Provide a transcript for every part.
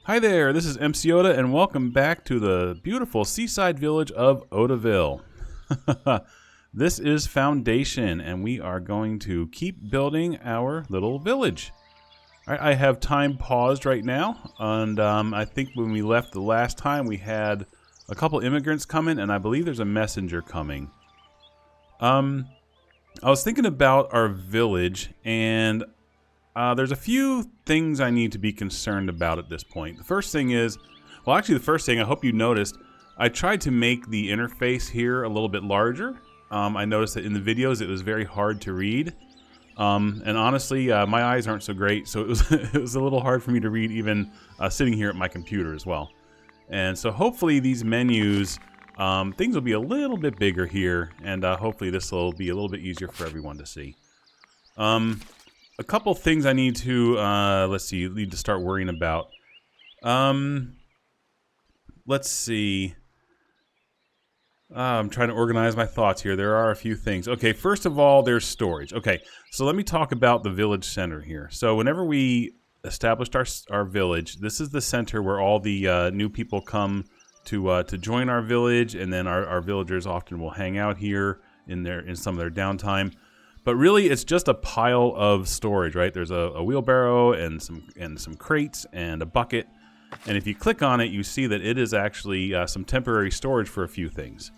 Hi there, this is MC Oda, and welcome back to the beautiful seaside village of Odaville. This is Foundation, and we are going to keep building our little village. All right, I have time paused right now, and I think when we left the last time, we had a couple immigrants coming, and I believe there's a messenger coming. I was thinking about our village, and there's a few things I need to be concerned about at this point. The first thing is, well, actually the first thing, I hope you noticed, I tried to make the interface here a little bit larger. I noticed that in the videos it was very hard to read. And honestly, my eyes aren't so great, so it was a little hard for me to read even sitting here at my computer as well. And so hopefully these menus, things will be a little bit bigger here, and hopefully this will be a little bit easier for everyone to see. A couple things I need to, need to start worrying about. Let's see. I'm trying to organize my thoughts here. There are a few things. Okay, first of all, there's storage. Okay, so let me talk about the village center here. So whenever we established our village, this is the center where all the new people come to join our village, and then our villagers often will hang out here in some of their downtime. But really, it's just a pile of storage, right? There's a wheelbarrow and some crates and a bucket. And if you click on it, you see that it is actually some temporary storage for a few things.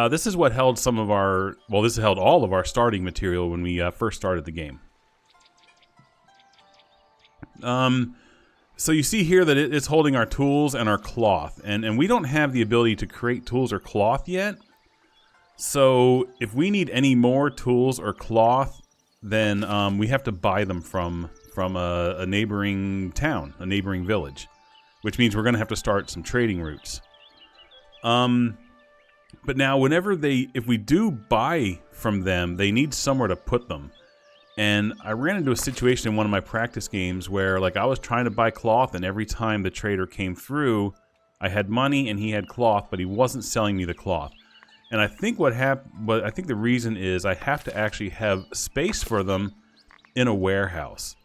This is what held some of our, well, this held all of our starting material when we first started the game. So you see here that it's holding our tools and our cloth. And we don't have the ability to create tools or cloth yet. So if we need any more tools or cloth, then we have to buy them from a neighboring town, a neighboring village, which means we're going to have to start some trading routes. But now if we do buy from them, they need somewhere to put them. And I ran into a situation in one of my practice games where I was trying to buy cloth, and every time the trader came through, I had money and he had cloth, but he wasn't selling me the cloth. And I think I think the reason is I have to actually have space for them in a warehouse.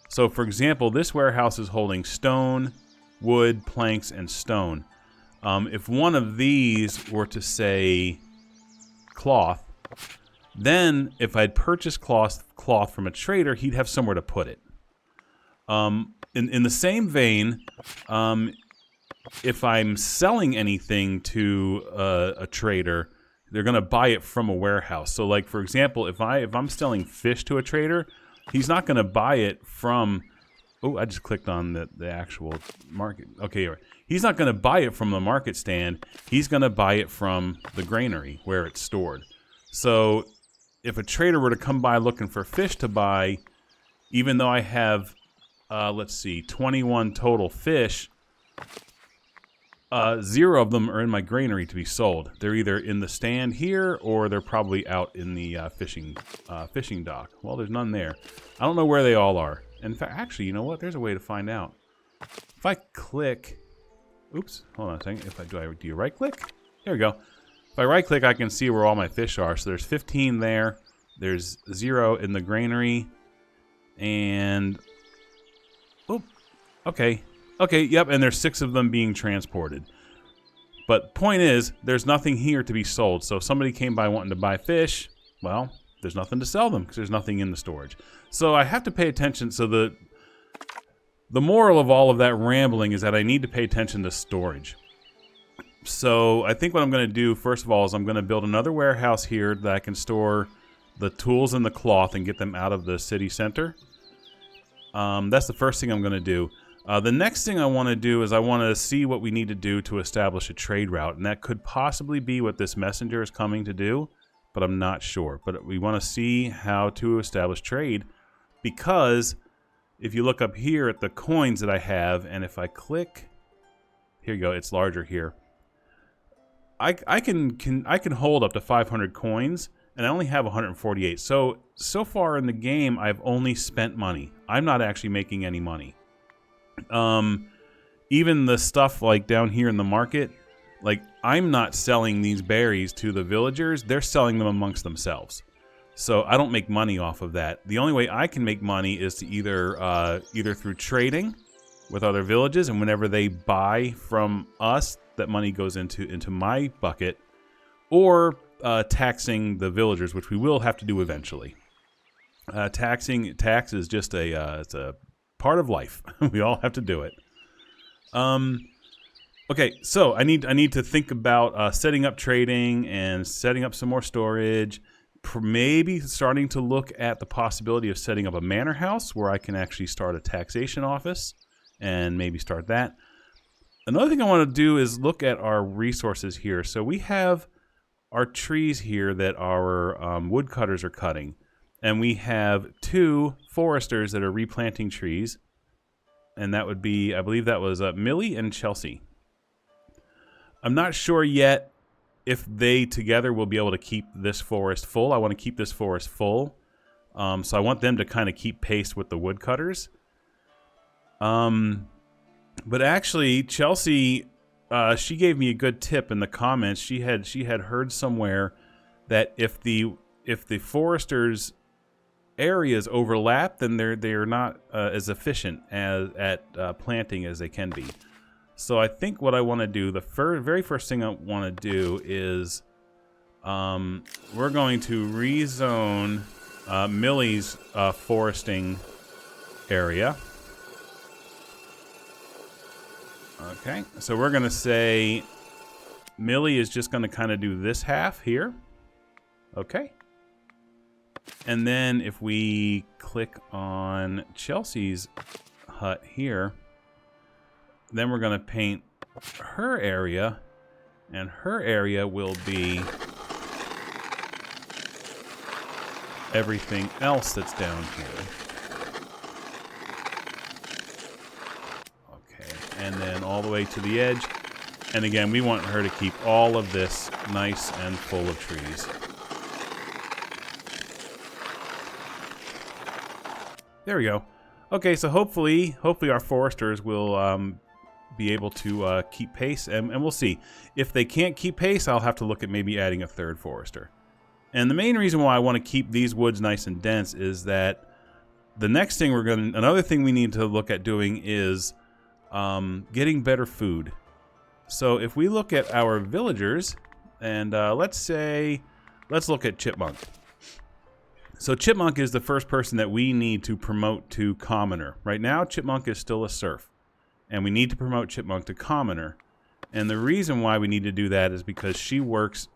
So for example, this warehouse is holding stone, wood, planks, and stone. If one of these were to say cloth, then if I'd purchased cloth from a trader, he'd have somewhere to put it. In the same vein, if I'm selling anything to a trader, they're going to buy it from a warehouse. So for example, if I'm selling fish to a trader, he's not going to buy it from, oh, I just clicked on the actual market. Okay, he's not going to buy it from the market stand. He's going to buy it from the granary where it's stored. So if a trader were to come by looking for fish to buy, even though I have, 21 total fish, 0 of them are in my granary to be sold. They're either in the stand here, or they're probably out in the fishing dock. Well, there's none there. I don't know where they all are. In fact, actually, you know what? There's a way to find out. If I click, oops, hold on a second. Do you right click? There we go. If I right click, I can see where all my fish are. So there's 15 there. There's 0 in the granary, and okay. Okay, yep, and there's 6 of them being transported. But point is, there's nothing here to be sold. So if somebody came by wanting to buy fish, well, there's nothing to sell them because there's nothing in the storage. So I have to pay attention. So the moral of all of that rambling is that I need to pay attention to storage. So I think what I'm going to do, first of all, is I'm going to build another warehouse here that I can store the tools and the cloth and get them out of the city center. That's the first thing I'm going to do. The next thing I want to do is I want to see what we need to do to establish a trade route. And that could possibly be what this messenger is coming to do, but I'm not sure. But we want to see how to establish trade, because if you look up here at the coins that I have, and if I click, here you go, it's larger here. I can hold up to 500 coins, and I only have 148. So far in the game, I've only spent money. I'm not actually making any money. Even the stuff down here in the market, I'm not selling these berries to the villagers. They're selling them amongst themselves. So I don't make money off of that. The only way I can make money is to either through trading, with other villages, and whenever they buy from us, that money goes into my bucket, or taxing the villagers, which we will have to do eventually. Tax is just it's a part of life. We all have to do it. Okay, so I need to think about setting up trading and setting up some more storage. Maybe starting to look at the possibility of setting up a manor house where I can actually start a taxation office and maybe start that. Another thing I want to do is look at our resources here. So we have our trees here that our woodcutters are cutting. And we have 2 foresters that are replanting trees. And that would be, I believe that was Millie and Chelsea. I'm not sure yet if they together will be able to keep this forest full. I want to keep this forest full. So I want them to kind of keep pace with the woodcutters. But actually, Chelsea, she gave me a good tip in the comments. She had heard somewhere that if the foresters' areas overlap, then they're not as efficient at planting as they can be. So I think what I want to do, the very first thing I want to do is we're going to rezone Millie's foresting area. Okay, so we're going to say Millie is just going to kind of do this half here. Okay. And then if we click on Chelsea's hut here, then we're going to paint her area, and her area will be everything else that's down here. Okay, and then all the way to the edge. And again, we want her to keep all of this nice and full of trees. There we go. Okay, so hopefully our foresters will be able to keep pace, and we'll see. If they can't keep pace, I'll have to look at maybe adding a 3rd forester. And the main reason why I want to keep these woods nice and dense is that the next thing another thing we need to look at doing is getting better food. So if we look at our villagers, and let's look at Chipmunk. So Chipmunk is the first person that we need to promote to commoner. Right now, Chipmunk is still a serf, and we need to promote Chipmunk to commoner. And the reason why we need to do that is because she works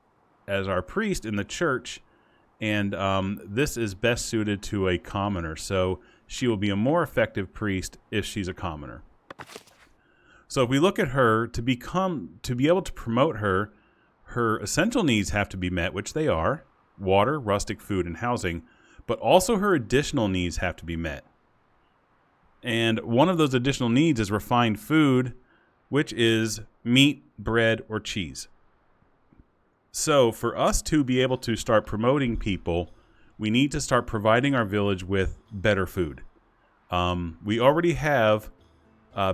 as our priest in the church, and this is best suited to a commoner. So she will be a more effective priest if she's a commoner. So if we look at her, to be able to promote her, her essential needs have to be met, which they are: water, rustic food, and housing. But also her additional needs have to be met. And one of those additional needs is refined food, which is meat, bread, or cheese. So for us to be able to start promoting people, we need to start providing our village with better food. We already have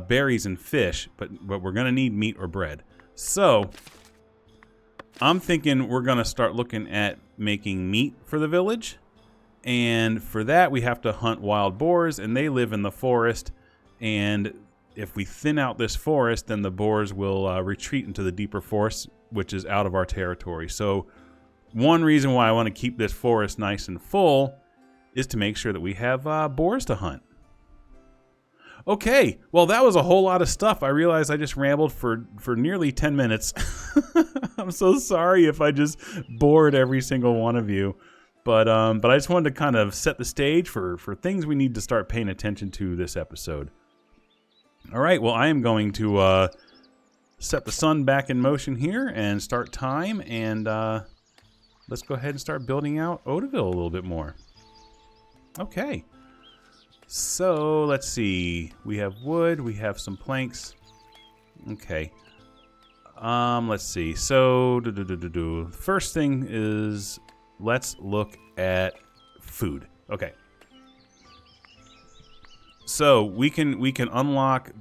berries and fish, but we're going to need meat or bread. So I'm thinking we're going to start looking at making meat for the village. And for that, we have to hunt wild boars, and they live in the forest. And if we thin out this forest, then the boars will retreat into the deeper forest, which is out of our territory. So one reason why I want to keep this forest nice and full is to make sure that we have boars to hunt. Okay, well, that was a whole lot of stuff. I realized I just rambled for nearly 10 minutes. I'm so sorry if I just bored every single one of you. But I just wanted to kind of set the stage for things we need to start paying attention to this episode. All right, well, I am going to set the sun back in motion here and start time. And let's go ahead and start building out Odaville a little bit more. Okay. So let's see. We have wood. We have some planks. Okay. Let's see. So first thing is, let's look at food. Okay. So we can unlock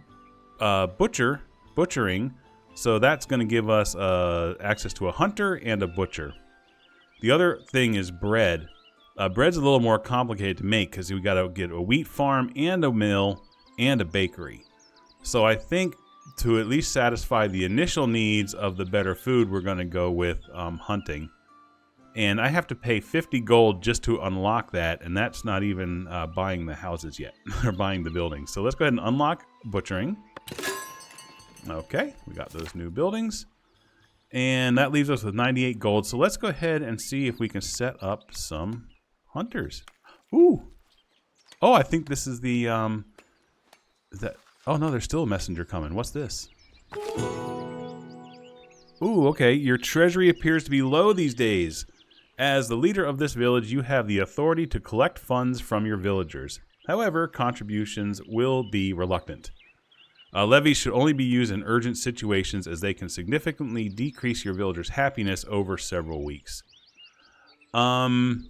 butchering. So that's going to give us access to a hunter and a butcher. The other thing is bread. Bread's a little more complicated to make because we got to get a wheat farm and a mill and a bakery. So I think to at least satisfy the initial needs of the better food, we're going to go with hunting. And I have to pay 50 gold just to unlock that, and that's not even buying the houses yet, or buying the buildings. So let's go ahead and unlock butchering. Okay, we got those new buildings. And that leaves us with 98 gold. So let's go ahead and see if we can set up some hunters. Ooh. Oh, I think this is the, is that, oh no, there's still a messenger coming. What's this? Ooh, okay. Your treasury appears to be low these days. As the leader of this village, you have the authority to collect funds from your villagers. However, contributions will be reluctant. Levies should only be used in urgent situations as they can significantly decrease your villagers' happiness over several weeks. I'm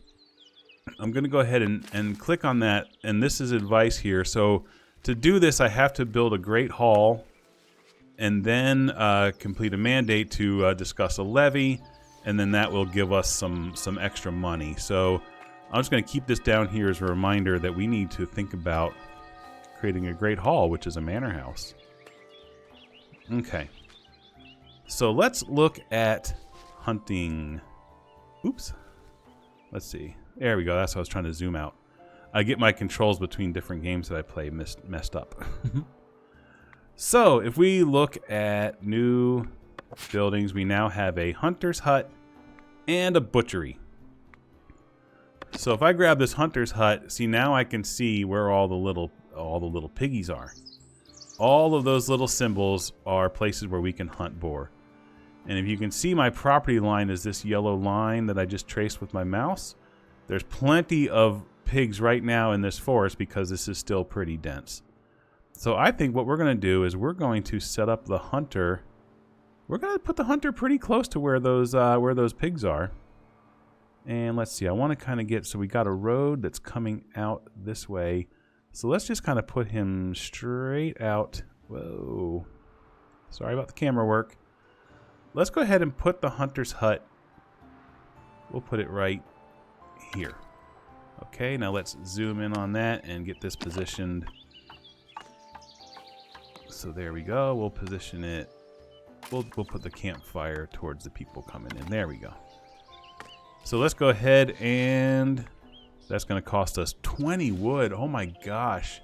going to go ahead and click on that, and this is advice here. So to do this, I have to build a great hall and then complete a mandate to discuss a levy, and then that will give us some extra money. So I'm just going to keep this down here as a reminder that we need to think about creating a great hall, which is a manor house. Okay. So let's look at hunting. Oops. Let's see. There we go. That's what I was trying to zoom out. I get my controls between different games that I play messed up. So if we look at new buildings, we now have a hunter's hut and a butchery. So if I grab this hunter's hut, see, now I can see where all the little piggies are. All of those little symbols are places where we can hunt boar. And if you can see, my property line is this yellow line that I just traced with my mouse. There's plenty of pigs right now in this forest because this is still pretty dense. So I think what we're going to do is we're going to set up the hunter. We're going to put the hunter pretty close to where those pigs are. And let's see, I want to kind of get, so we got a road that's coming out this way. So let's just kind of put him straight out. Whoa. Sorry about the camera work. Let's go ahead and put the hunter's hut. We'll put it right here. Okay, now let's zoom in on that and get this positioned. So there we go. We'll position it. We'll put the campfire towards the people coming in. There we go. So let's go ahead, and that's going to cost us 20 wood. Oh my gosh.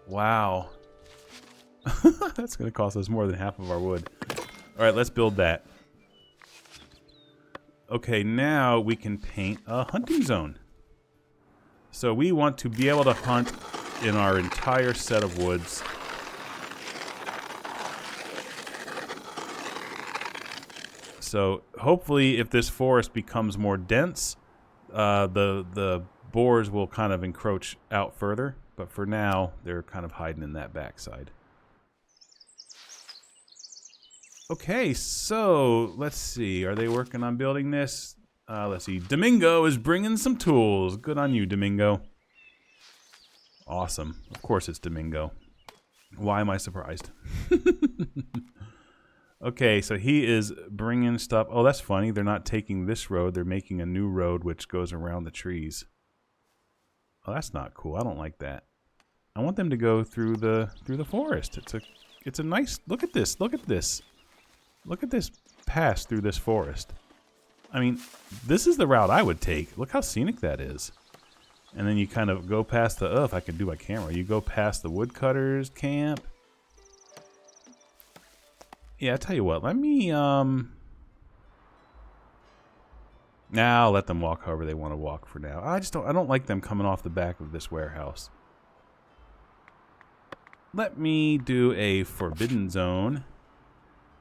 Wow. That's going to cost us more than half of our wood. All right, let's build that. Okay, now we can paint a hunting zone. So we want to be able to hunt in our entire set of woods. So hopefully if this forest becomes more dense, the boars will kind of encroach out further. But for now, they're kind of hiding in that backside. Okay, so let's see. Are they working on building this? Let's see. Domingo is bringing some tools. Good on you, Domingo. Awesome. Of course it's Domingo. Why am I surprised? Okay, so he is bringing stuff. Oh, that's funny. They're not taking this road. They're making a new road which goes around the trees. Oh, that's not cool. I don't like that. I want them to go through the forest. It's a nice. Look at this. Look at this. Look at this pass through this forest. I mean, this is the route I would take. Look how scenic that is. And then you kind of go past the, if I could do my camera, you go past the woodcutters camp. Yeah, I'll tell you what, let me, I'll let them walk however they want to walk for now. I don't like them coming off the back of this warehouse. Let me do a forbidden zone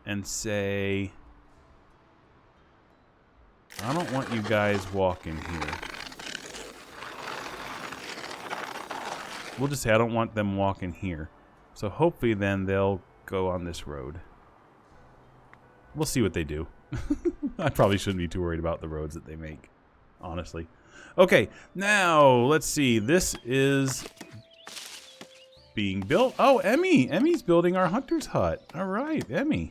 and say, I don't want you guys walking here. We'll just say I don't want them walking here. So hopefully then they'll go on this road. We'll see what they do. I probably shouldn't be too worried about the roads that they make, honestly. Okay, now let's see. This is being built. Oh, Emmy. Emmy's building our hunter's hut. All right, Emmy.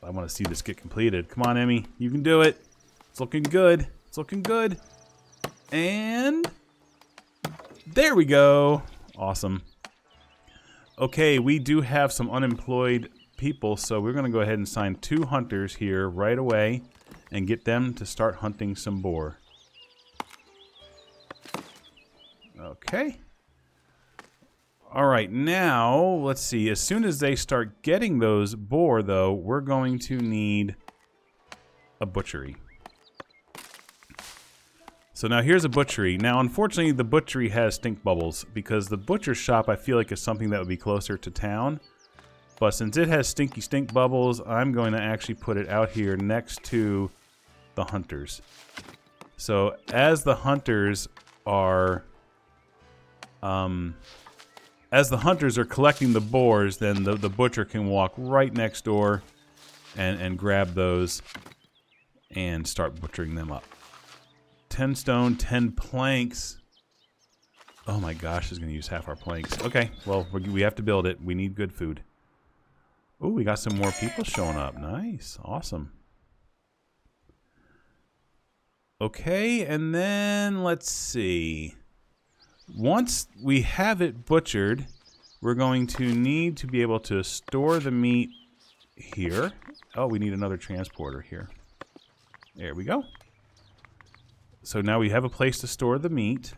I want to see this get completed. Come on, Emmy. You can do it. It's looking good. It's looking good. And there we go. Awesome. Okay, we do have some unemployed people, so we're going to go ahead and sign 2 hunters here right away and get them to start hunting some boar. Okay. All right, now let's see. As soon as they start getting those boar, though, we're going to need a butchery. So now here's a butchery. Now, unfortunately, the butchery has stink bubbles because the butcher shop I feel like is something that would be closer to town. But since it has stinky stink bubbles, I'm going to actually put it out here next to the hunters. So as the hunters are collecting the boars, then the butcher can walk right next door and grab those and start butchering them up. 10 stone, 10 planks. Oh my gosh, it's going to use half our planks. Okay, well, we have to build it. We need good food. Oh, we got some more people showing up. Nice. Awesome. Okay, and then let's see. Once we have it butchered, we're going to need to be able to store the meat here. Oh, we need another transporter here. There we go. So now we have a place to store the meat,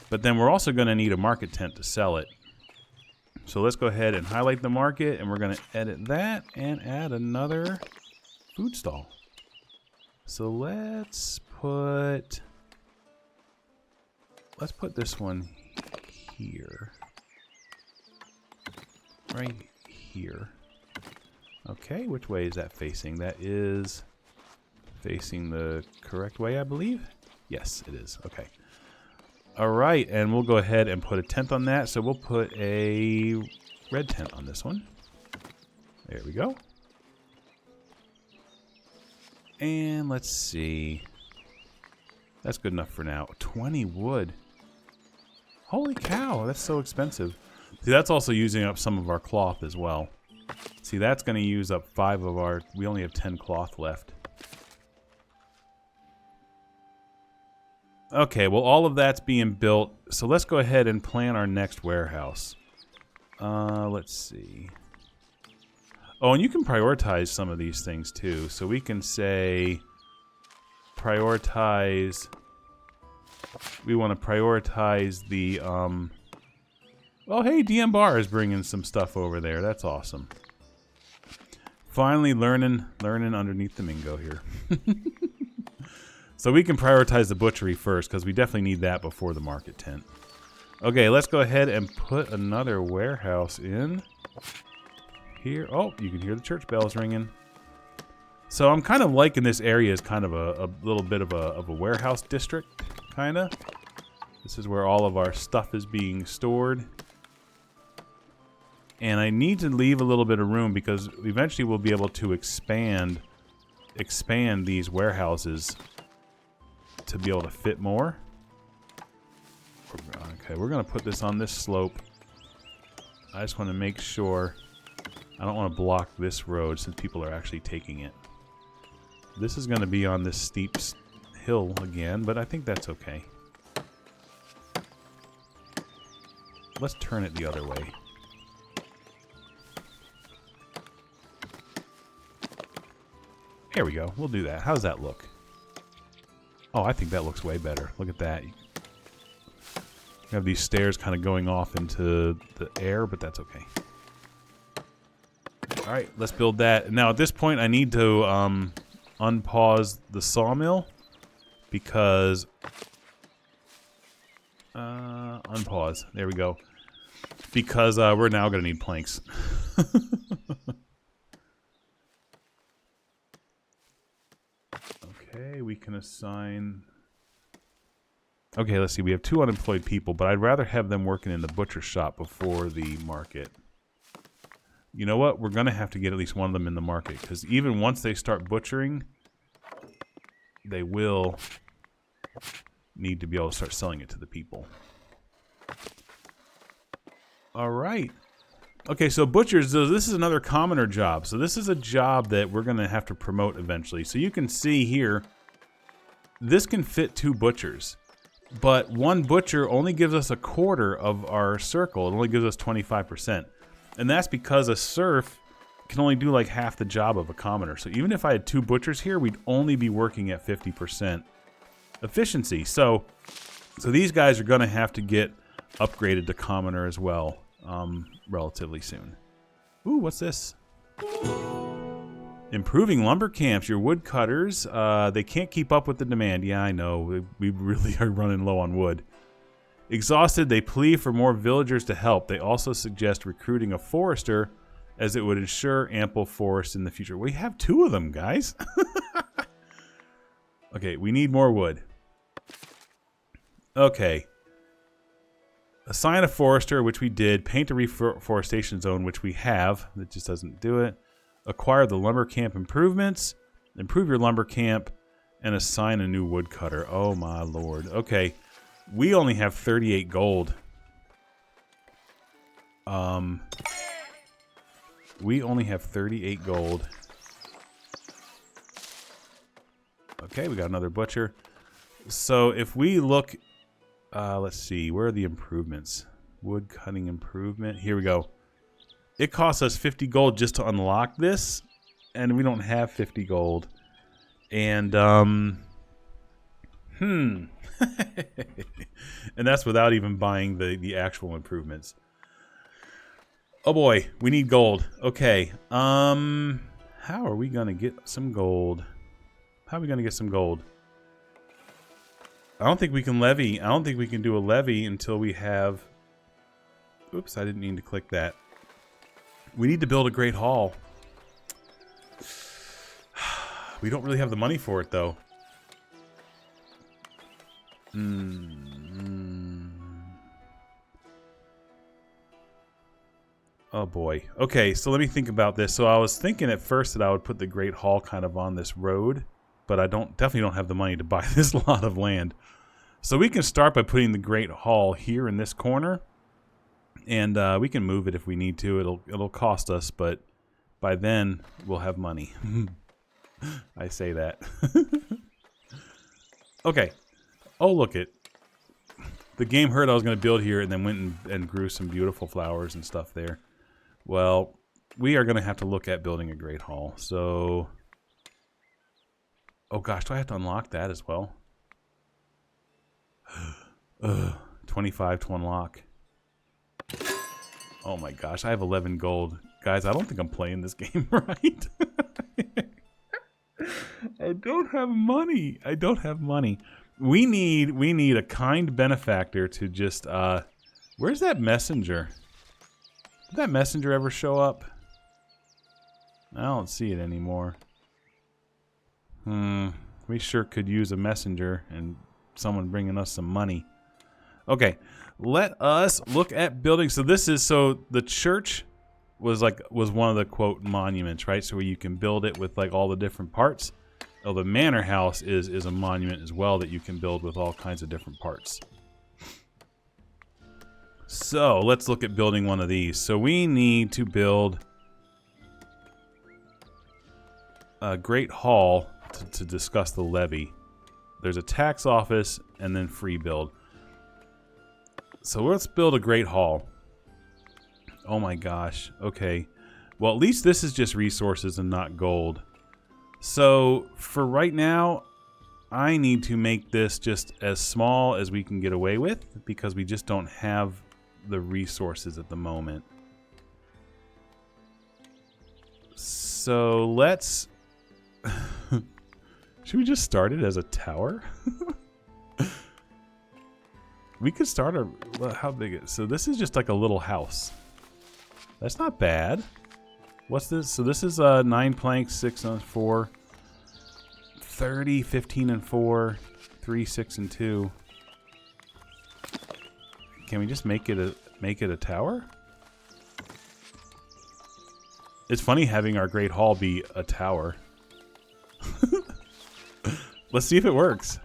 but then we're also going to need a market tent to sell it. So let's go ahead and highlight the market, and we're going to edit that and add another food stall. So let's put this one here. Right here. Okay, which way is that facing? That is facing the correct way, I believe. Yes, it is. Okay. All right, and we'll go ahead and put a tent on that. So we'll put a red tent on this one. There we go. And let's see. That's good enough for now. 20 wood. Holy cow, that's so expensive. See, that's also using up some of our cloth as well. See, that's going to use up 5 of our... We only have 10 cloth left. Okay, well, all of that's being built. So let's go ahead and plan our next warehouse. Let's see. Oh, and you can prioritize some of these things, too. So we can say... Prioritize... We want to prioritize the... Oh, hey, DM Bar is bringing some stuff over there. That's awesome. Finally learning underneath the Mingo here. So we can prioritize the butchery first, because we definitely need that before the market tent. Okay, let's go ahead and put another warehouse in here. Oh, you can hear the church bells ringing. So I'm kind of liking this area as kind of a little bit of a warehouse district, kind of. This is where all of our stuff is being stored. And I need to leave a little bit of room because eventually we'll be able to expand these warehouses to be able to fit more. Okay, we're going to put this on this slope. I just want to make sure I don't want to block this road since people are actually taking it. This is going to be on this steep hill again, but I think that's okay. Let's turn it the other way. There we go. We'll do that. How does that look? Oh, I think that looks way better. Look at that. You have these stairs kind of going off into the air, but that's okay. All right, let's build that. Now, at this point, I need to unpause the sawmill because... unpause. There we go. Because we're now going to need planks. Okay, we can assign... Okay, let's see. We have 2 unemployed people, but I'd rather have them working in the butcher shop before the market. You know what? We're going to have to get at least one of them in the market, because even once they start butchering, they will need to be able to start selling it to the people. All right. Okay, so butchers, this is another commoner job. So this is a job that we're going to have to promote eventually. So you can see here, this can fit 2 butchers. But 1 butcher only gives us a quarter of our circle. It only gives us 25%. And that's because a serf can only do like half the job of a commoner. So even if I had 2 butchers here, we'd only be working at 50% efficiency. So these guys are going to have to get upgraded to commoner as well relatively soon. Ooh, what's this? Improving lumber camps. Your woodcutters, they can't keep up with the demand. Yeah, I know. We really are running low on wood. Exhausted, they plea for more villagers to help. They also suggest recruiting a forester as it would ensure ample forest in the future. We have 2 of them, guys. Okay, we need more wood. Okay. Assign a forester, which we did. Paint a reforestation zone, which we have. That just doesn't do it. Acquire the lumber camp improvements. Improve your lumber camp. And assign a new woodcutter. Oh my lord. Okay. We only have 38 gold. We only have 38 gold. Okay, we got another butcher. So if we look... let's see. Where are the improvements? Wood cutting improvement. Here we go. It costs us 50 gold just to unlock this. And we don't have 50 gold. And, and that's without even buying the actual improvements. Oh boy, we need gold. Okay. How are we gonna get some gold? How are we gonna get some gold? I don't think we can levy. I don't think we can do a levy until we have... Oops, I didn't mean to click that. We need to build a great hall. We don't really have the money for it, though. Oh boy. Okay, so let me think about this. So I was thinking at first that I would put the Great Hall kind of on this road, but I definitely don't have the money to buy this lot of land. So we can start by putting the Great Hall here in this corner, and we can move it if we need to. It'll cost us, but by then we'll have money. I say that. Okay. Oh, look it. The game heard I was going to build here and then went and grew some beautiful flowers and stuff there. Well, we are going to have to look at building a Great Hall. So, oh gosh, do I have to unlock that as well? 25 to unlock. Oh my gosh, I have 11 gold. Guys, I don't think I'm playing this game right. I don't have money. I don't have money. We need a kind benefactor to just where's that messenger? Did that messenger ever show up? I don't see it anymore. We sure could use a messenger and someone bringing us some money. Okay, let us look at building. So the church was one of the quote monuments, right? So where you can build it with like all the different parts. Oh, the Manor House is a monument as well that you can build with all kinds of different parts. So let's look at building one of these. So we need to build a Great Hall to discuss the levy. There's a tax office and then free build. So let's build a Great Hall. Oh my gosh. Okay. Well, at least this is just resources and not gold. So for right now, I need to make this just as small as we can get away with because we just don't have the resources at the moment. So let's... Should we just start it as a tower? We could start a... How big is... So this is just like a little house. That's not bad. What's this? So this is 9 planks, 6 on 4, 30, 15 and 4, 3, 6 and 2. Can we just make it a tower? It's funny having our Great Hall be a tower. Let's see if it works.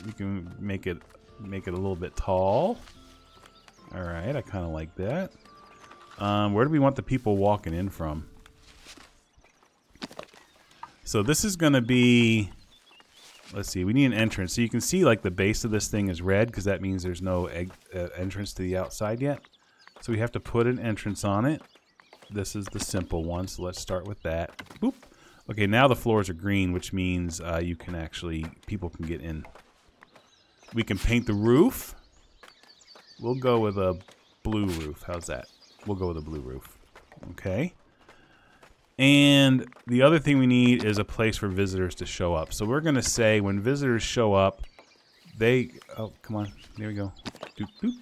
We can make it a little bit tall. All right, I kind of like that. Where do we want the people walking in from? So this is going to be, let's see. We need an entrance. So you can see like the base of this thing is red because that means there's no entrance to the outside yet. So we have to put an entrance on it. This is the simple one, so let's start with that. Boop. Okay, now the floors are green, which means you can actually, people can get in. We can paint the roof. We'll go with a blue roof. How's that? We'll go with a blue roof. Okay. And the other thing we need is a place for visitors to show up. So we're going to say when visitors show up, they... Oh, come on. There we go. Doop, doop.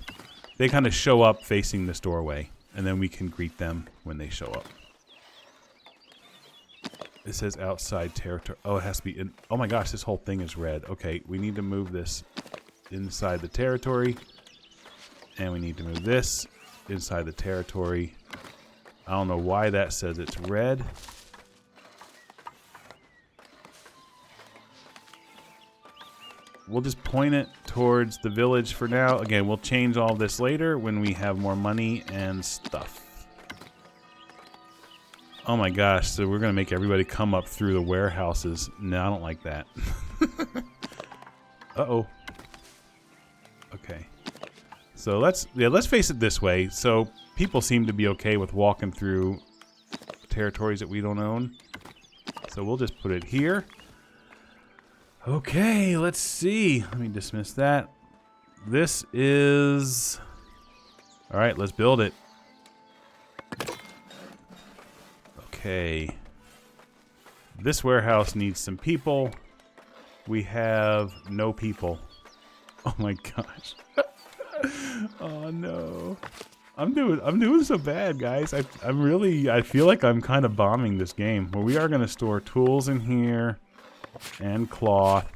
They kind of show up facing this doorway. And then we can greet them when they show up. It says outside territory. Oh, it has to be in... Oh my gosh, this whole thing is red. Okay, we need to move this inside the territory. And we need to move this inside the territory. I don't know why that says it's red. We'll just point it towards the village for now. Again, we'll change all this later when we have more money and stuff. Oh my gosh, so we're going to make everybody come up through the warehouses. No, I don't like that. Uh-oh. Okay. So let's face it this way. So people seem to be okay with walking through territories that we don't own. So we'll just put it here. Okay, let's see. Let me dismiss that. This is... All right, let's build it. Okay. This warehouse needs some people. We have no people. Oh my gosh. Oh no. I'm doing so bad, guys. I feel like I'm kind of bombing this game. Well, we are going to store tools in here and cloth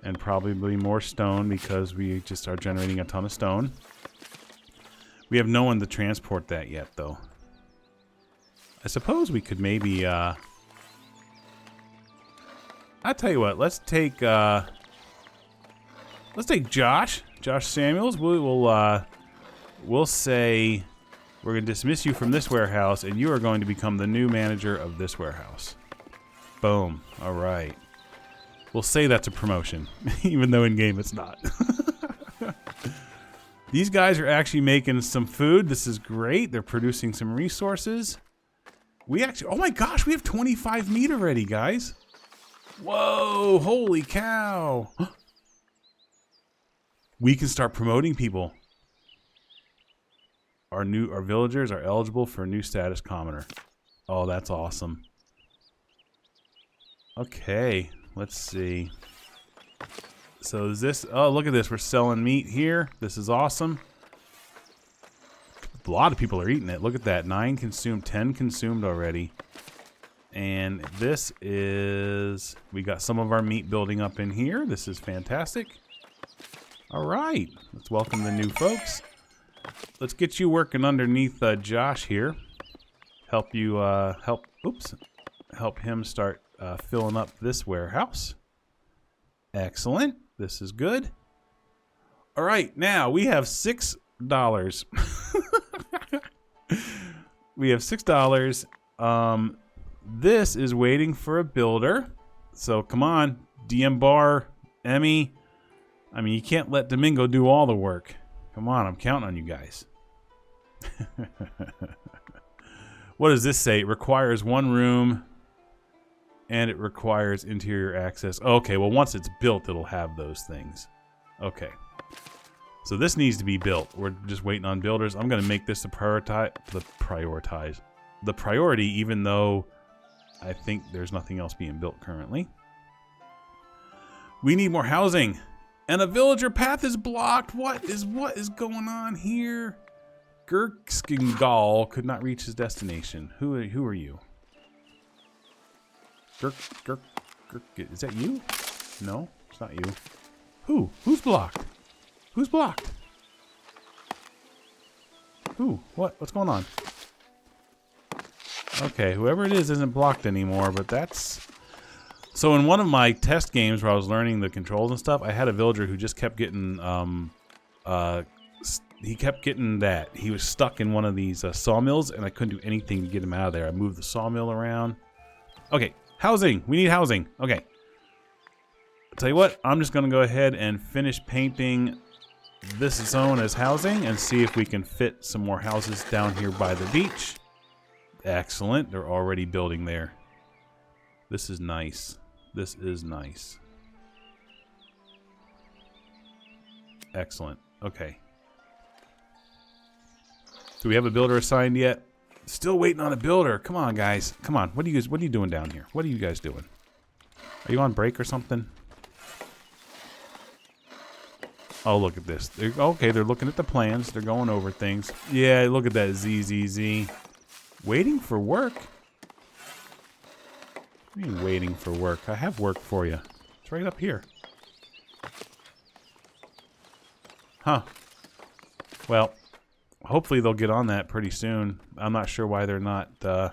and probably more stone because we just are generating a ton of stone. We have no one to transport that yet, though. I suppose we could maybe I'll tell you what, let's take Josh Samuels. We'll say we're going to dismiss you from this warehouse, and you are going to become the new manager of this warehouse. Boom. All right. We'll say that's a promotion, even though in-game it's not. These guys are actually making some food. This is great. They're producing some resources. We actually... Oh my gosh, we have 25 meat already, guys. Whoa, holy cow. We can start promoting people. Our villagers are eligible for a new status commoner. Oh, that's awesome. Okay, let's see. So is this... Oh, look at this. We're selling meat here. This is awesome. A lot of people are eating it. Look at that. 9 consumed, 10 consumed already. And this is... We got some of our meat building up in here. This is fantastic. All right. Let's welcome the new folks. Let's get you working underneath Josh here. Help you help him start filling up this warehouse. Excellent. This is good. All right, now we have $6. We have $6. This is waiting for a builder. So come on, DM Bar, Emmy. I mean, you can't let Domingo do all the work. Come on, I'm counting on you guys. What does this say? It requires 1 room and it requires interior access. Okay, well, once it's built, it'll have those things. Okay. So this needs to be built. We're just waiting on builders. I'm going to make this the priority, even though I think there's nothing else being built currently. We need more housing. And a villager path is blocked. What is going on here? Gurkskingal could not reach his destination. Who are you? Gurk. Is that you? No, it's not you. Who's blocked? Who's blocked? Who? What's going on? Okay, whoever it is isn't blocked anymore, but that's... So in one of my test games where I was learning the controls and stuff, I had a villager who just kept getting, he kept getting that. He was stuck in one of these sawmills, and I couldn't do anything to get him out of there. I moved the sawmill around. Okay, housing. We need housing. Okay. Tell you what, I'm just going to go ahead and finish painting this zone as housing and see if we can fit some more houses down here by the beach. Excellent. They're already building there. This is nice. This is nice. Excellent. Okay. Do we have a builder assigned yet? Still waiting on a builder. Come on, guys. Come on. What are you doing down here? What are you guys doing? Are you on break or something? Oh, look at this. Okay, they're looking at the plans. They're going over things. Yeah, look at that. ZZZ. Waiting for work? What do you mean waiting for work? I have work for you. It's right up here. Huh. Well, hopefully they'll get on that pretty soon. I'm not sure why they're not, I'm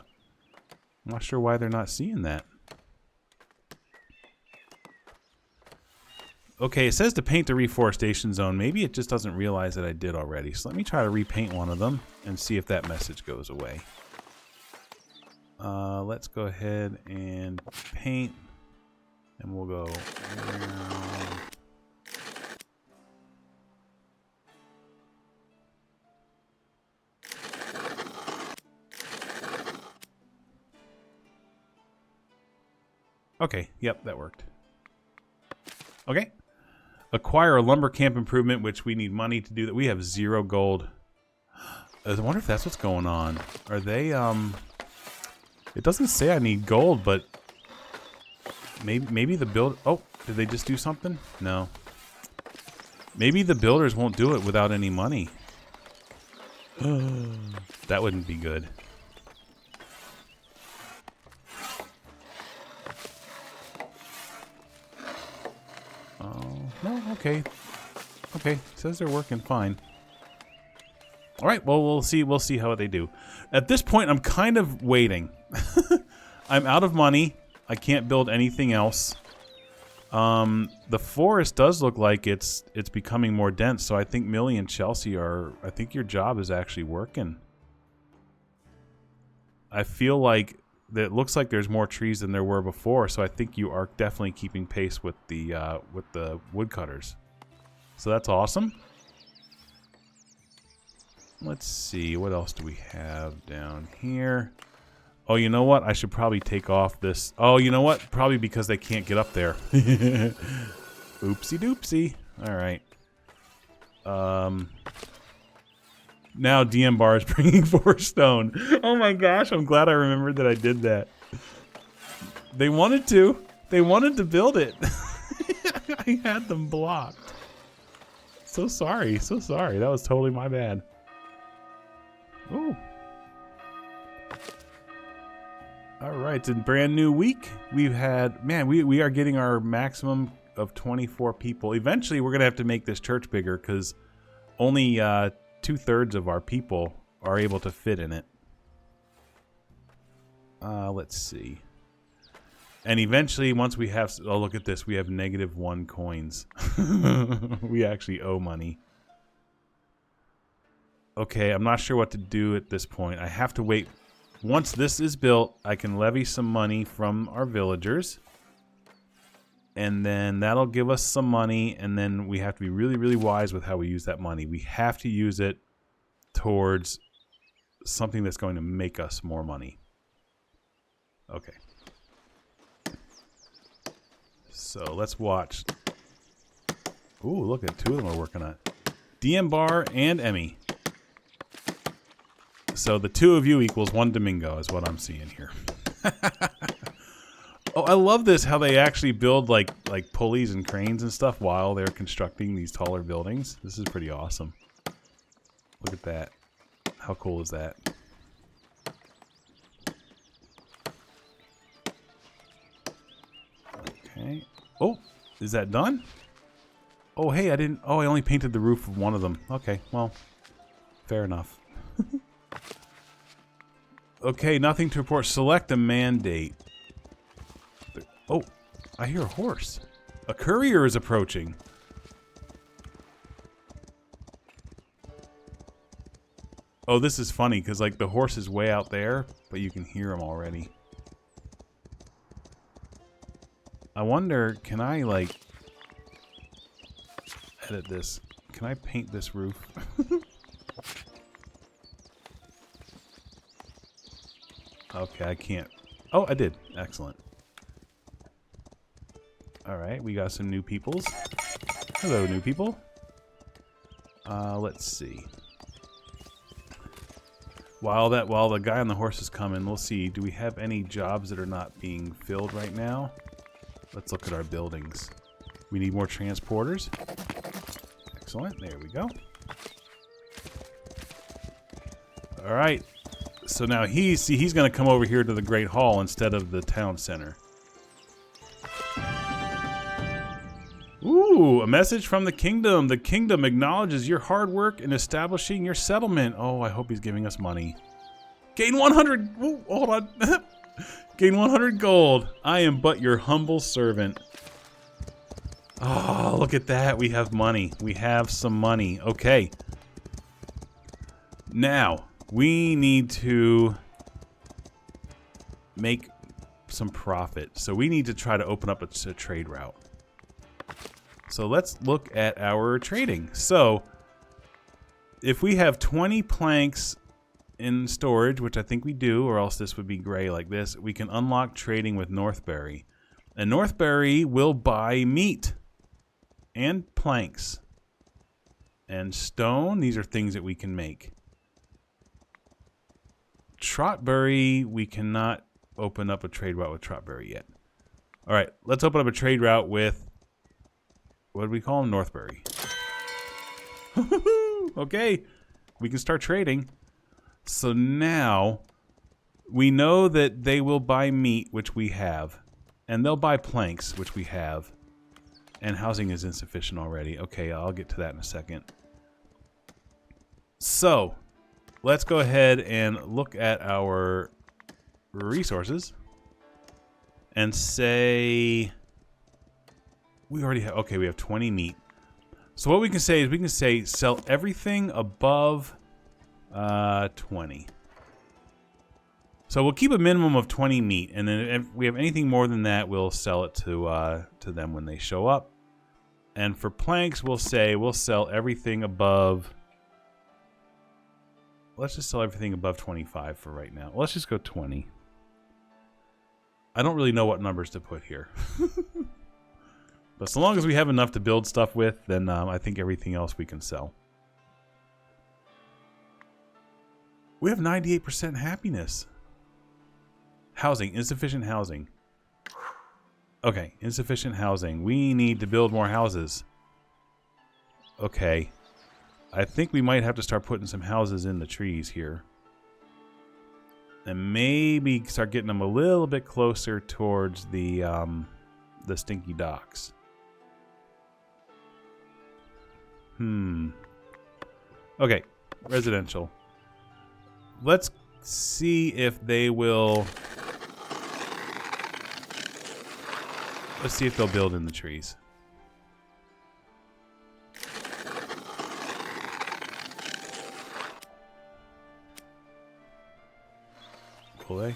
not sure why they're not seeing that. Okay, it says to paint the reforestation zone. Maybe it just doesn't realize that I did already. So let me try to repaint one of them and see if that message goes away. Let's go ahead and paint. And we'll go around. Okay, yep, that worked. Okay. Acquire a lumber camp improvement, which we need money to do that. We have 0 gold. I wonder if that's what's going on. Are they, it doesn't say I need gold, but maybe the build, oh, did they just do something? No. Maybe the builders won't do it without any money. That wouldn't be good. No, okay. Okay, it says they're working fine. All right, well, we'll see how they do. At this point, I'm kind of waiting. I'm out of money. I can't build anything else. The forest does look like it's becoming more dense, so I think Millie and Chelsea I think your job is actually working. I feel like it looks like there's more trees than there were before, so I think you are definitely keeping pace with the woodcutters. So that's awesome. Let's see, what else do we have down here? Oh, you know what? I should probably take off this. Oh, you know what? Probably because they can't get up there. Oopsie doopsie. All right. Now DM bar is bringing 4 stone. Oh my gosh, I'm glad I remembered that I did that. They wanted to. They wanted to build it. I had them blocked. So sorry, so sorry. That was totally my bad. Ooh. All right, it's a brand new week. We've had, man, we are getting our maximum of 24 people. Eventually, we're going to have to make this church bigger because only 2/3 of our people are able to fit in it. Let's see. And eventually, once we have, oh, look at this. We have -1 coins. We actually owe money. Okay, I'm not sure what to do at this point. I have to wait. Once this is built, I can levy some money from our villagers. And then that'll give us some money. And then we have to be really, really wise with how we use that money. We have to use it towards something that's going to make us more money. Okay. So let's watch. Ooh, look at 2 of them are working on it. DM Bar and Emmy. So the 2 of you equals 1 Domingo is what I'm seeing here. Oh, I love this, how they actually build like pulleys and cranes and stuff while they're constructing these taller buildings. This is pretty awesome. Look at that. How cool is that? Okay. Oh, is that done? Oh, hey, I only painted the roof of one of them. Okay, well, fair enough. Okay, nothing to report. Select a mandate. Oh, I hear a horse. A courier is approaching. Oh, this is funny because like the horse is way out there, but you can hear him already. I wonder, can I like edit this. Can I paint this roof? Okay, I can't. Oh, I did. Excellent. Alright, we got some new peoples. Hello, new people. Let's see. While the guy on the horse is coming, we'll see. Do we have any jobs that are not being filled right now? Let's look at our buildings. We need more transporters. Excellent. There we go. Alright. So now he's going to come over here to the Great Hall instead of the town center. Ooh, a message from the kingdom. The kingdom acknowledges your hard work in establishing your settlement. Oh, I hope he's giving us money. Gain 100. Ooh, hold on. Gain 100 gold. I am but your humble servant. Oh, look at that. We have money. We have some money. Okay. Now, we need to make some profit. So we need to try to open up a trade route. So let's look at our trading. So if we have 20 planks in storage, which I think we do, or else this would be gray like this, we can unlock trading with Northbury. And Northbury will buy meat and planks and stone. These are things that we can make. Trotbury, we cannot open up a trade route with Trotbury yet. All right, let's open up a trade route with, what do we call him? Northbury. Okay, we can start trading. So now we know that they will buy meat, which we have, and they'll buy planks, which we have, and housing is insufficient already. Okay, I'll get to that in a second. So let's go ahead and look at our resources and say we already have, okay, we have 20 meat. So what we can say is we can say sell everything above 20. So we'll keep a minimum of 20 meat, and then if we have anything more than that, we'll sell it to them when they show up. And for planks, we'll say we'll sell everything above. Let's just sell everything above 25 for right now. Let's just go 20. I don't really know what numbers to put here. But so long as we have enough to build stuff with, then I think everything else we can sell. We have 98% happiness. Housing, insufficient housing. Okay, insufficient housing. We need to build more houses. Okay. I think we might have to start putting some houses in the trees here. And maybe start getting them a little bit closer towards the stinky docks. Okay, residential. Let's see if they will. Let's see if they'll build in the trees. Will they?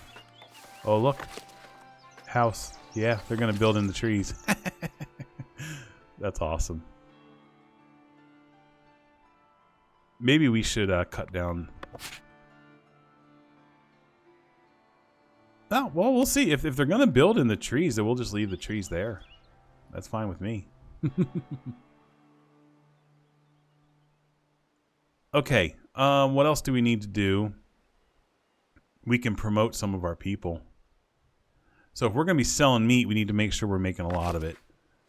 Oh, look. House. Yeah, they're going to build in the trees. That's awesome. Maybe we should cut down. Oh, well, we'll see. If they're going to build in the trees, then we'll just leave the trees there. That's fine with me. Okay. What else do we need to do? We can promote some of our people. So if we're going to be selling meat, we need to make sure we're making a lot of it.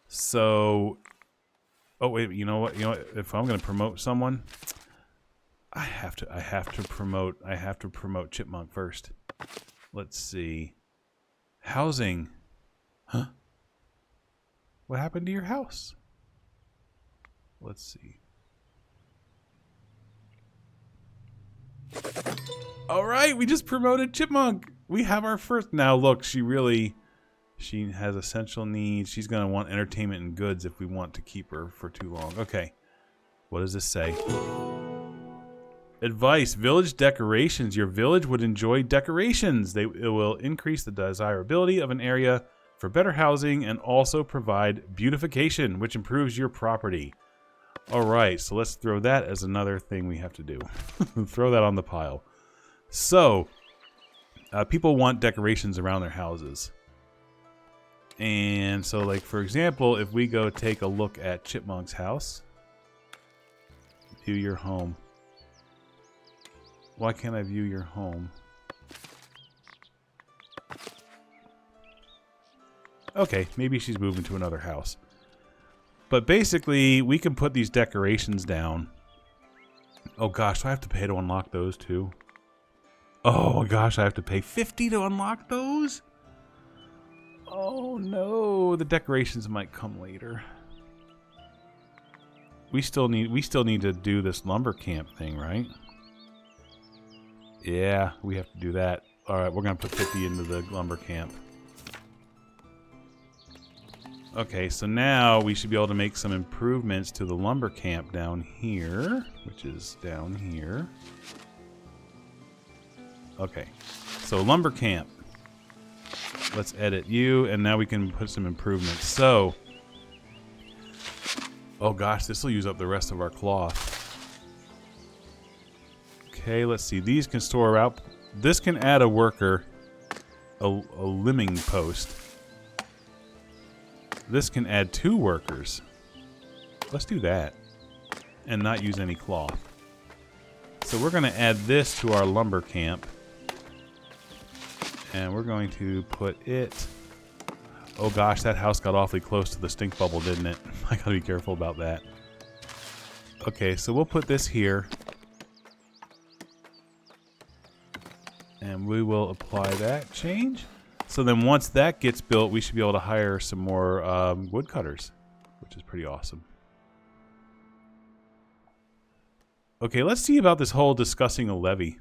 So, oh wait, you know what? If I'm going to promote someone, I have to promote Chipmunk first. Let's see. Housing. Huh? What happened to your house? Let's see. All right, we just promoted Chipmunk. We have our first. Now look, she has essential needs. She's going to want entertainment and goods if we want to keep her for too long. Okay. What does this say? Advice, village decorations. Your village would enjoy decorations. It will increase the desirability of an area for better housing and also provide beautification, which improves your property. All right, so let's throw that as another thing we have to do. Throw that on the pile. So, people want decorations around their houses. And so, like, for example, if we go take a look at Chipmunk's house, view your home. Why can't I view your home? Okay, maybe she's moving to another house. But basically, we can put these decorations down. Oh gosh, do I have to pay to unlock those too? Oh gosh, I have to pay 50 to unlock those? Oh no, the decorations might come later. We still need to do this lumber camp thing, right? Yeah, we have to do that. All right, we're gonna put 50 into the lumber camp. Okay, so now we should be able to make some improvements to the lumber camp down here, which is down here. Okay, so lumber camp. Let's edit you, and now we can put some improvements. So, oh gosh, this will use up the rest of our cloth. Okay, let's see. These can store out. This can add a worker, a limbing post. This can add 2 workers. Let's do that. And not use any cloth. So we're going to add this to our lumber camp. And we're going to put it... Oh gosh, that house got awfully close to the stink bubble, didn't it? I gotta be careful about that. Okay, so we'll put this here. And we will apply that change. So then once that gets built, we should be able to hire some more woodcutters, which is pretty awesome. Okay, let's see about this whole discussing a levy.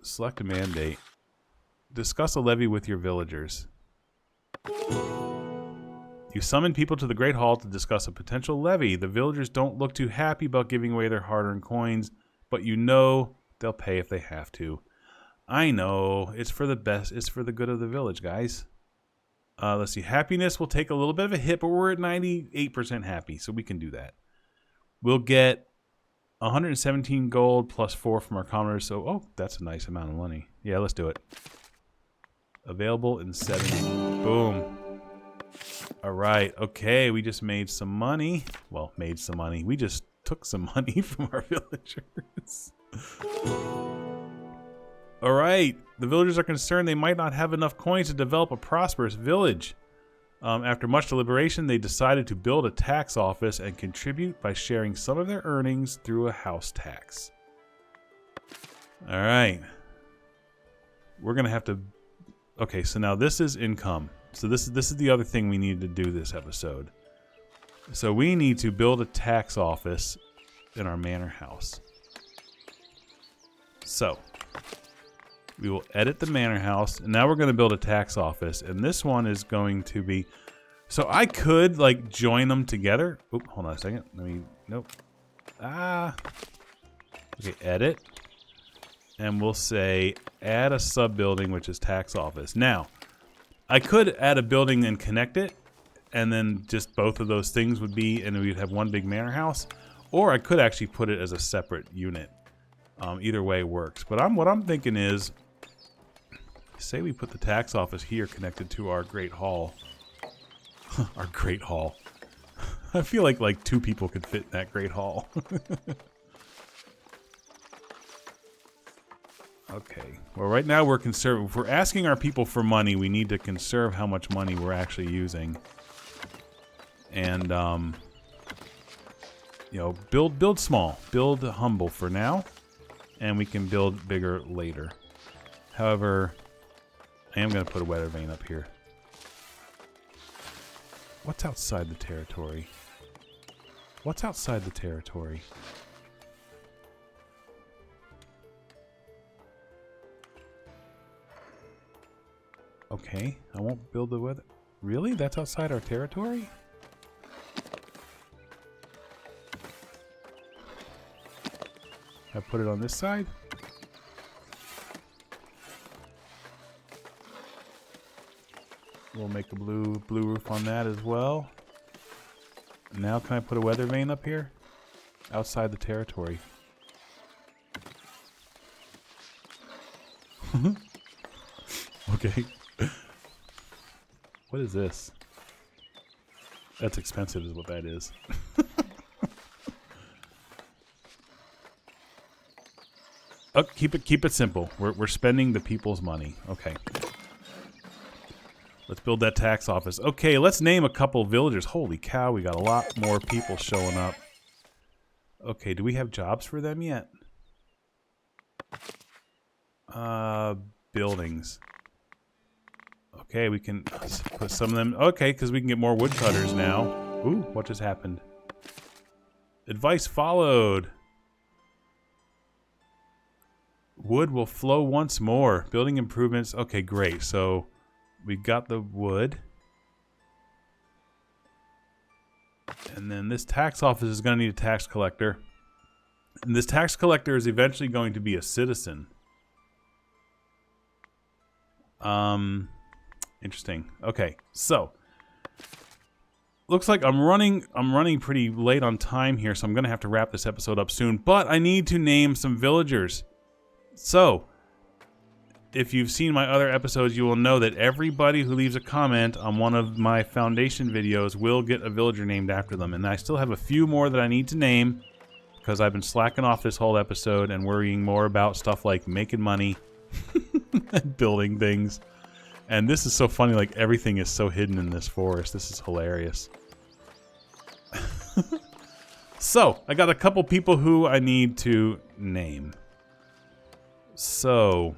Select a mandate. Discuss a levy with your villagers. You summon people to the Great Hall to discuss a potential levy. The villagers don't look too happy about giving away their hard-earned coins, but you know they'll pay if they have to. I know. It's for the best. It's for the good of the village, guys. Let's see. Happiness will take a little bit of a hit, but we're at 98% happy, so we can do that. We'll get 117 gold plus 4 from our commoners, so, oh, that's a nice amount of money. Yeah, let's do it. Available in 70. Boom. All right. Okay, we just made some money. Well, made some money. We just took some money from our villagers. All right. The villagers are concerned they might not have enough coins to develop a prosperous village. After much deliberation, they decided to build a tax office and contribute by sharing some of their earnings through a house tax. All right. We're going to have to... Okay, so now this is income. So this is the other thing we need to do this episode. So we need to build a tax office in our manor house. So we will edit the manor house, and now we're going to build a tax office, and this one is going to be... So I could, like, join them together. Oop, hold on a second. Nope. Okay, edit. And we'll say add a sub-building, which is tax office. Now, I could add a building and connect it, and then just both of those things would be, and we'd have one big manor house. Or I could actually put it as a separate unit. Either way works. But what I'm thinking is, say we put the tax office here connected to our Great Hall. Our Great Hall. I feel like 2 people could fit in that Great Hall. Okay. Well, right now we're conserving. If we're asking our people for money, we need to conserve how much money we're actually using. And, you know, build small. Build humble for now. And we can build bigger later. However, I am going to put a weather vane up here. What's outside the territory? What's outside the territory? Okay, I won't build the weather. Really? That's outside our territory? I put it on this side? We'll make a blue roof on that as well. Now can I put a weather vane up here? Outside the territory. Okay. What is this? That's expensive is what that is. Oh, keep it simple. We're spending the people's money. Okay. Let's build that tax office. Okay, let's name a couple villagers. Holy cow, we got a lot more people showing up. Okay, do we have jobs for them yet? Buildings. Okay, we can put some of them. Okay, because we can get more woodcutters now. Ooh, what just happened? Advice followed. Wood will flow once more. Building improvements. Okay, great. So we got the wood. And then this tax office is going to need a tax collector. And this tax collector is eventually going to be a citizen. Interesting. Okay, so looks like I'm running pretty late on time here, so I'm going to have to wrap this episode up soon. But I need to name some villagers. So, if you've seen my other episodes, you will know that everybody who leaves a comment on one of my foundation videos will get a villager named after them. And I still have a few more that I need to name because I've been slacking off this whole episode and worrying more about stuff like making money and building things. And this is so funny, like everything is so hidden in this forest. This is hilarious. So, I got a couple people who I need to name. So,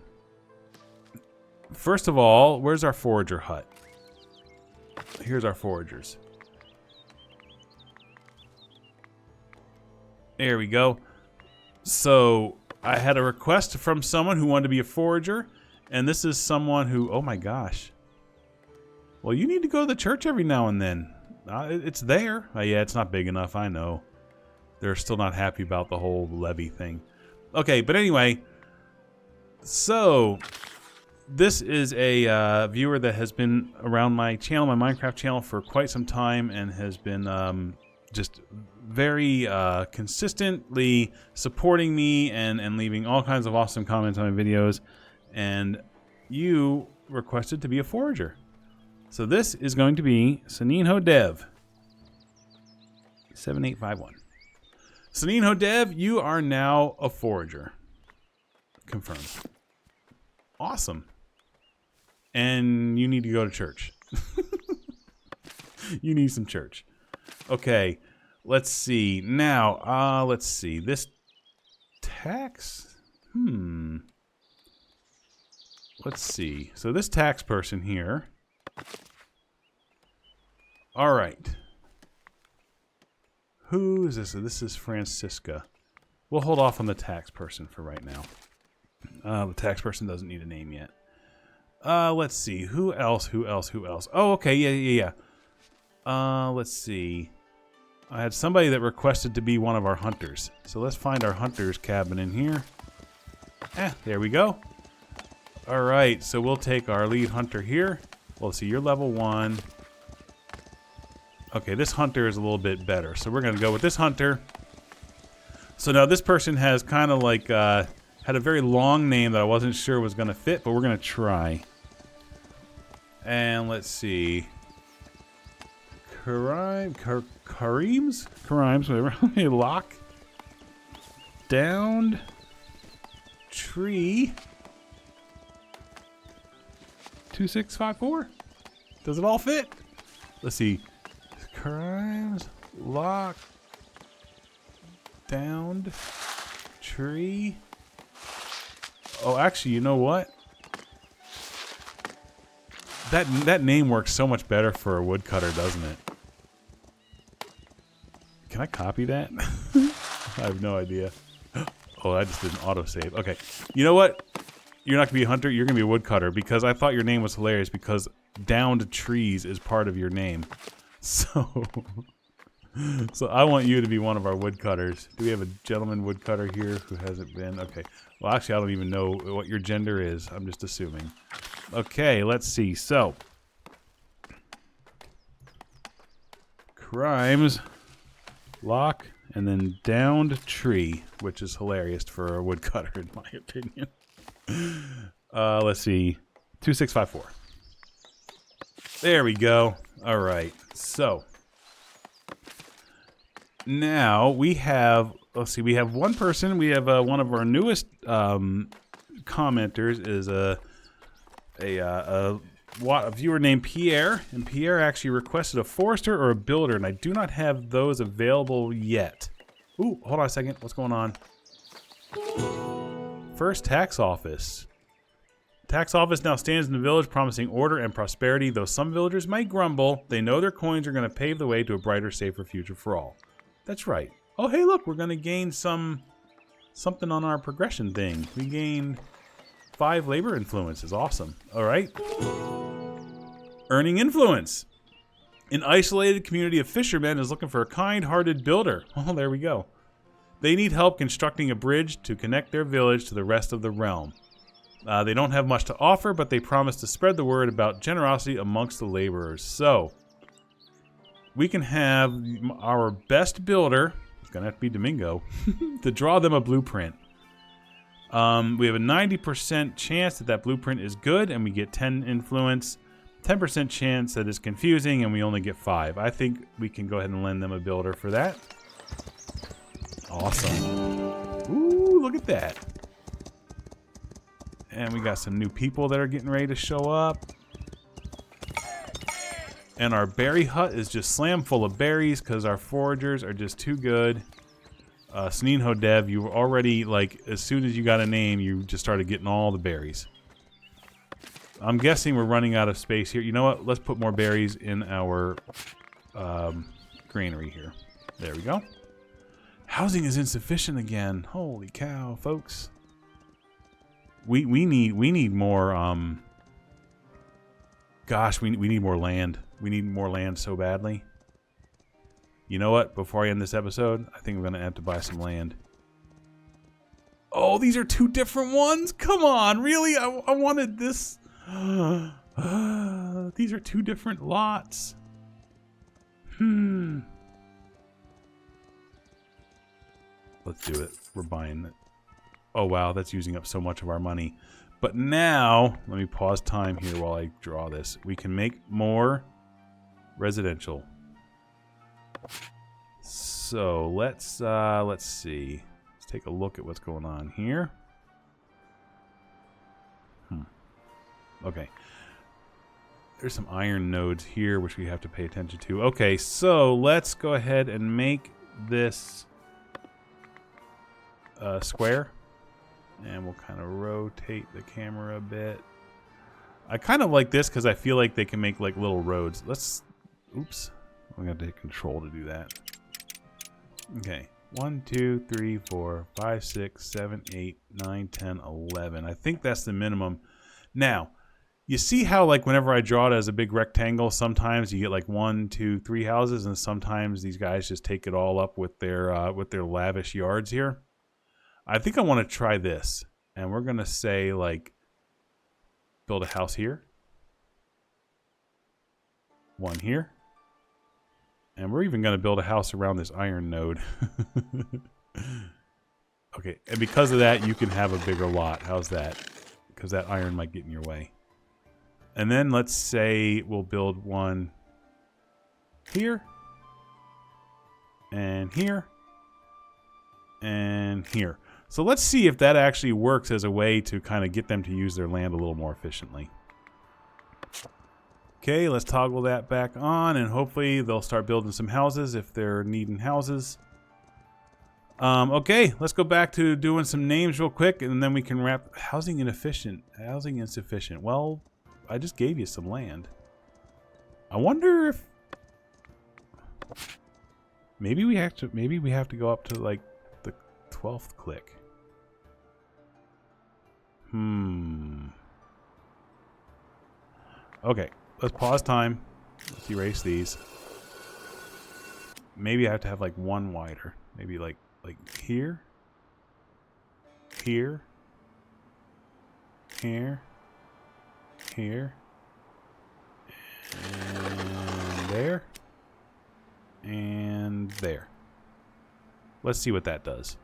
first of all, where's our forager hut? Here's our foragers. There we go. So, I had a request from someone who wanted to be a forager, and this is someone who, oh my gosh. Well, you need to go to the church every now and then. It's there. Yeah, it's not big enough, I know. They're still not happy about the whole levy thing. Okay, but anyway... So, this is a viewer that has been around my channel, my Minecraft channel, for quite some time and has been just very consistently supporting me and leaving all kinds of awesome comments on my videos. And you requested to be a forager. So this is going to be Saninho Dev. 7851. Saninho Dev, you are now a forager. Confirmed. Awesome. And you need to go to church. You need some church. Okay. Let's see. Now, let's see. This tax? Let's see. So this tax person here. All right. Who is this? This is Francisca. We'll hold off on the tax person for right now. The tax person doesn't need a name yet. Let's see. Who else? Oh, okay. Yeah. Let's see. I had somebody that requested to be one of our hunters. So let's find our hunter's cabin in here. There we go. All right. So we'll take our lead hunter here. Well, let's see. You're level 1. Okay, this hunter is a little bit better. So we're going to go with this hunter. So now this person has kind of like... had a very long name that I wasn't sure was going to fit, but we're going to try. And let's see. Karims, whatever. Lock. Downed. Tree. 2654. Does it all fit? Let's see. Crimes. Lock. Downed. Tree. Oh, actually, you know what? That name works so much better for a woodcutter, doesn't it? Can I copy that? I have no idea. Oh, I just did an autosave. Okay. You know what? You're not going to be a hunter. You're going to be a woodcutter because I thought your name was hilarious because downed trees is part of your name. So I want you to be one of our woodcutters. Do we have a gentleman woodcutter here who hasn't been? Okay. Well, actually, I don't even know what your gender is. I'm just assuming. Okay, let's see. So, crimes. Lock, and then downed tree, which is hilarious for a woodcutter, in my opinion. Let's see. 2654. There we go. All right. So now we have, let's see, we have one person. We have one of our newest commenters is a viewer named Pierre, and Pierre actually requested a forester or a builder, and I do not have those available yet. Ooh, hold on a second. What's going on? First tax office. Tax office now stands in the village promising order and prosperity. Though some villagers might grumble, they know their coins are going to pave the way to a brighter, safer future for all. That's right. Oh, hey, look, we're going to gain something on our progression thing. We gained 5 labor influences. Awesome. All right. Earning influence. An isolated community of fishermen is looking for a kind-hearted builder. Oh, there we go. They need help constructing a bridge to connect their village to the rest of the realm. They don't have much to offer, but they promise to spread the word about generosity amongst the laborers. So, we can have our best builder, it's going to have to be Domingo, to draw them a blueprint. We have a 90% chance that that blueprint is good, and we get 10 influence. 10% chance that it's confusing, and we only get 5. I think we can go ahead and lend them a builder for that. Awesome. Ooh, look at that. And we got some new people that are getting ready to show up. And our berry hut is just slam full of berries because our foragers are just too good. Sneen Hodev, you were already, like, as soon as you got a name, you just started getting all the berries. I'm guessing we're running out of space here. You know what? Let's put more berries in our granary here. There we go. Housing is insufficient again. Holy cow, folks. We need more gosh, we need more land. We need more land so badly. You know what? Before I end this episode, I think I'm going to have to buy some land. Oh, these are 2 different ones? Come on, really? I wanted this. These are 2 different lots. Let's do it. We're buying it. Oh, wow, that's using up so much of our money. But now, let me pause time here while I draw this. We can make more residential. So let's see. Let's take a look at what's going on here. Okay. There's some iron nodes here which we have to pay attention to. Okay, so let's go ahead and make this square. And we'll kind of rotate the camera a bit. I kind of like this because I feel like they can make like little roads. Let's, oops. I'm going to hit control to do that. Okay. 1, 2, 3, 4, 5, 6, 7, 8, 9, 10, 11. I think that's the minimum. Now, you see how like whenever I draw it as a big rectangle, sometimes you get like 1, 2, 3 houses, and sometimes these guys just take it all up with their lavish yards here. I think I want to try this, and we're going to say, like, build a house here, 1 here, and we're even going to build a house around this iron node. Okay, and because of that, you can have a bigger lot. How's that? Because that iron might get in your way. And then let's say we'll build 1 here, and here, and here. So let's see if that actually works as a way to kind of get them to use their land a little more efficiently. Okay, let's toggle that back on, and hopefully they'll start building some houses if they're needing houses. Okay, let's go back to doing some names real quick, and then we can wrap. Housing inefficient. Housing insufficient. Well, I just gave you some land. I wonder if maybe we have to go up to like the 12th click. Okay, let's pause time. Let's erase these. Maybe I have to have like 1 wider. Maybe like here, here, here, here, and there, and there. Let's see what that does.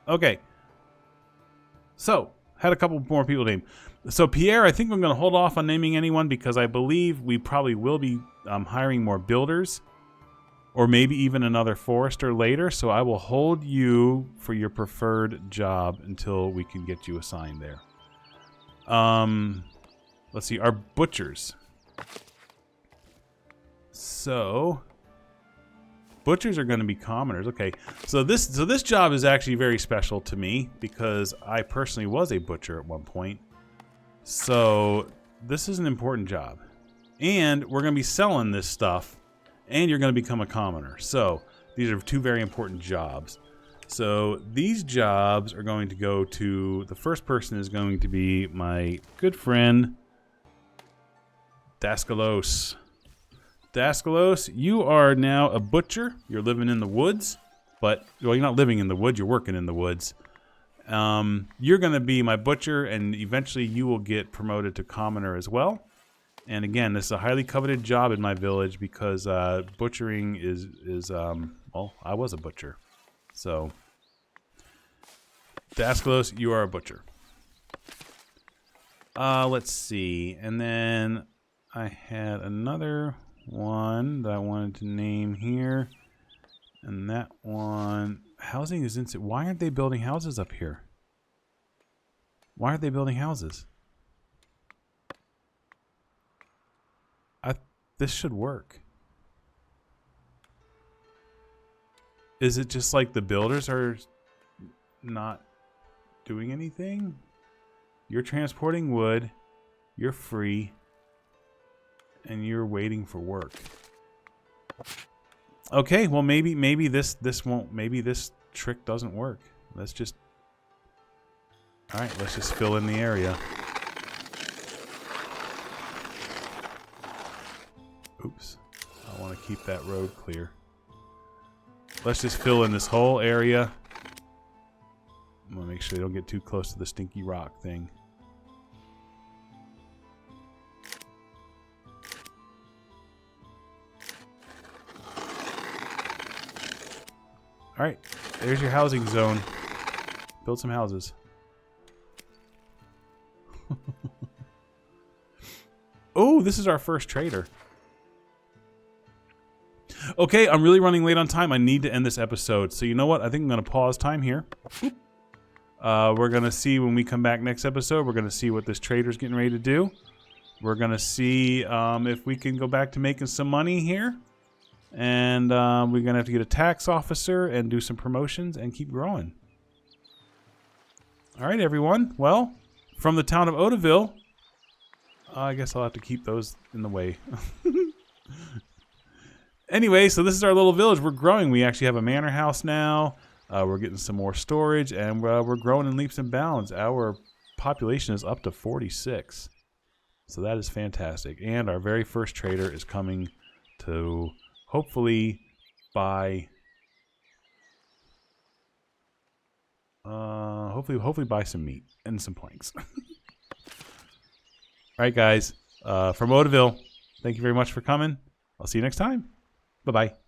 Okay. So, had a couple more people named. So, Pierre, I think I'm going to hold off on naming anyone because I believe we probably will be hiring more builders or maybe even another forester later. So, I will hold you for your preferred job until we can get you assigned there. Let's see, our butchers. So, butchers are going to be commoners. Okay, so this job is actually very special to me because I personally was a butcher at one point. So this is an important job, and we're going to be selling this stuff, and you're going to become a commoner. So these are two very important jobs. So these jobs are going to go to, the first person is going to be my good friend Daskalos. Daskalos, you are now a butcher. You're living in the woods, but, well, you're not living in the woods, you're working in the woods. You're going to be my butcher, and eventually you will get promoted to commoner as well. And again, this is a highly coveted job in my village because butchering is well, I was a butcher. So, Daskalos, you are a butcher. Let's see. And then I had another one that I wanted to name here. And that one, housing is insane. Why aren't they building houses up here? Why aren't they building houses? This should work. Is it just like the builders are not doing anything? You're transporting wood, you're free, and you're waiting for work. Okay, well maybe this won't, maybe this trick doesn't work. Let's just, all right, let's just fill in the area. Oops, I want to keep that road clear. Let's just fill in this whole area. I'm gonna make sure they don't get too close to the stinky rock thing. All right, there's your housing zone. Build some houses. Oh, this is our first trader. Okay, I'm really running late on time. I need to end this episode. So you know what? I think I'm going to pause time here. We're going to see when we come back next episode. We're going to see what this trader's getting ready to do. We're going to see if we can go back to making some money here. And we're going to have to get a tax officer and do some promotions and keep growing. All right, everyone. Well, from the town of Odaville, I guess I'll have to keep those in the way. Anyway, so this is our little village. We're growing. We actually have a manor house now. We're getting some more storage, and we're growing in leaps and bounds. Our population is up to 46. So that is fantastic. And our very first trader is coming to hopefully buy hopefully buy some meat and some planks. All right, guys. From Odaville, thank you very much for coming. I'll see you next time. Bye-bye.